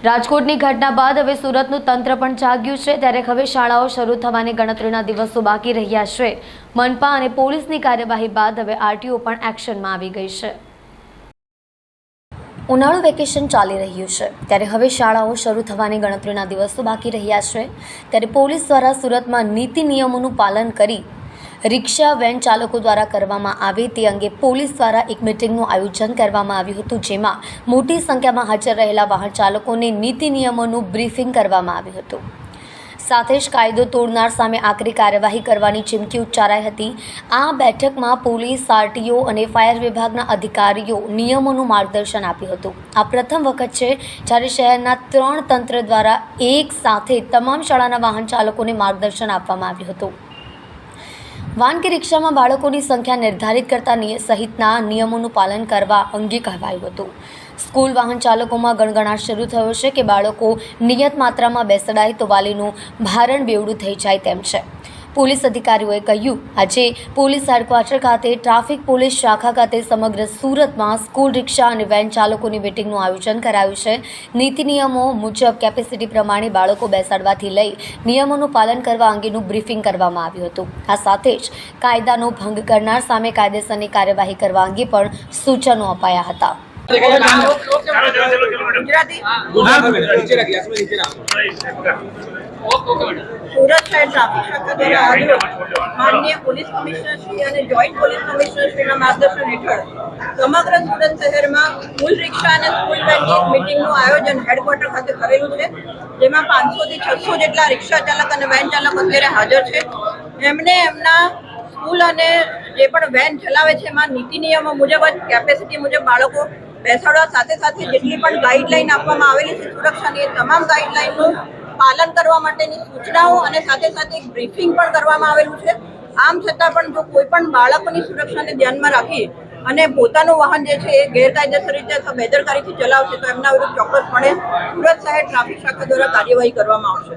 રાજકોટની ઘટના બાદ હવે સુરતનું તંત્ર પણ જાગ્યું છે, ત્યારે હવે શાળાઓ શરૂ થવાની ગણતરીના દિવસો બાકી રહ્યા છે। મનપા અને પોલીસની કાર્યવાહી બાદ હવે આરટીઓ પણ એક્શનમાં આવી ગઈ છે। ઉનાળુ વેકેશન ચાલી રહ્યું છે, ત્યારે હવે શાળાઓ શરૂ થવાની ગણતરીના દિવસો બાકી રહ્યા છે। ત્યારે પોલીસ દ્વારા સુરતમાં નીતિ નિયમોનું પાલન કરી રિક્ષા વેન ચાલકો દ્વારા કરવામાં આવે તે અંગે પોલીસ દ્વારા એક મીટિંગનું આયોજન કરવામાં આવ્યું હતું, જેમાં મોટી સંખ્યામાં હાજર રહેલા વાહન ચાલકોને નીતિ નિયમોનું બ્રીફિંગ કરવામાં આવ્યું હતું। સાથે જ કાયદો તોડનાર સામે આકરી કાર્યવાહી કરવાની ચીમકી ઉચ્ચારાઈ હતી। આ બેઠકમાં પોલીસ, આરટીઓ અને ફાયર વિભાગના અધિકારીઓ નિયમોનું માર્ગદર્શન આપ્યું હતું। આ પ્રથમ વખત છે જ્યારે શહેરના 3 તંત્ર દ્વારા એક સાથે તમામ શાળાના વાહન ચાલકોને માર્ગદર્શન આપવામાં આવ્યું હતું। વાન કે રિક્ષામાં બાળકોની સંખ્યા નિર્ધારિત કરતા સહિતના નિયમોનું પાલન કરવા અંગે કહેવાયું હતું। સ્કૂલ વાહન ચાલકોમાં ગણગણાટ શરૂ થયો છે કે બાળકો નિયત માત્રામાં બેસડાય તો વાલીનું ભારણ બેવડું થઈ જાય તેમ છે। પોલીસ અધિકારીઓએ કહ્યું, આજે પોલીસ હેડક્વાર્ટર ખાતે ટ્રાફિક પોલીસ શાખા ખાતે સમગ્ર સુરતમાં સ્કૂલ રિક્ષા અને વેન ચાલકોની મીટિંગનું આયોજન કરાયું છે। નીતિ નિયમો મુજબ કેપેસિટી પ્રમાણે બાળકો બેસાડવાથી લઈ નિયમોનું પાલન કરવા અંગેનું બ્રીફિંગ કરવામાં આવ્યું હતું। આ સાથે જ કાયદાનો ભંગ કરનાર સામે કાયદેસરની કાર્યવાહી કરવા અંગે પણ સૂચનો અપાયા હતા। सूरत शहर ट्राफिक शाखा द्वारा माननीय पुलिस कमिश्नर श्री और जॉइंट पुलिस कमिश्नर श्री मार्गदर्शन हेठળ समग्र सूरत शहर में स्कूल रिक्शा और स्कूल वेन की मीटिंग आयोजन हेडक्वार्टर खाते करेलू है, जेमा 500 થી 600 જેટલા रिक्शा चालक और वेन चालक अत्यारे हाजर है। एमने एमना स्कूल और जे पण वेन चलावे छे एमां नीति नियमों मुजब ज केपेसिटी मुजब बाळको बेसाडवा साथे साथे जेटली पण गाइडलाइन आपवामां आवेली छे सुरक्षानी तमाम गाइडलाइननुं पालन करवा माटेनी सूचनाओं और साथे साथे एक ब्रीफिंग पण करवामां आवेलुं छे। आम छतां पण जो कोईपण बाळकोनी सुरक्षाने ध्यानमां राखी અને પોતાનું વાહન જે છે એ ગેરકાયદેસર રીતે અથવા બેદરકારીથી ચલાવશે તો એમના વિરુદ્ધ ચોક્કસપણે સુરત શહેર ટ્રાફિક શાખા દ્વારા કાર્યવાહી કરવામાં આવશે।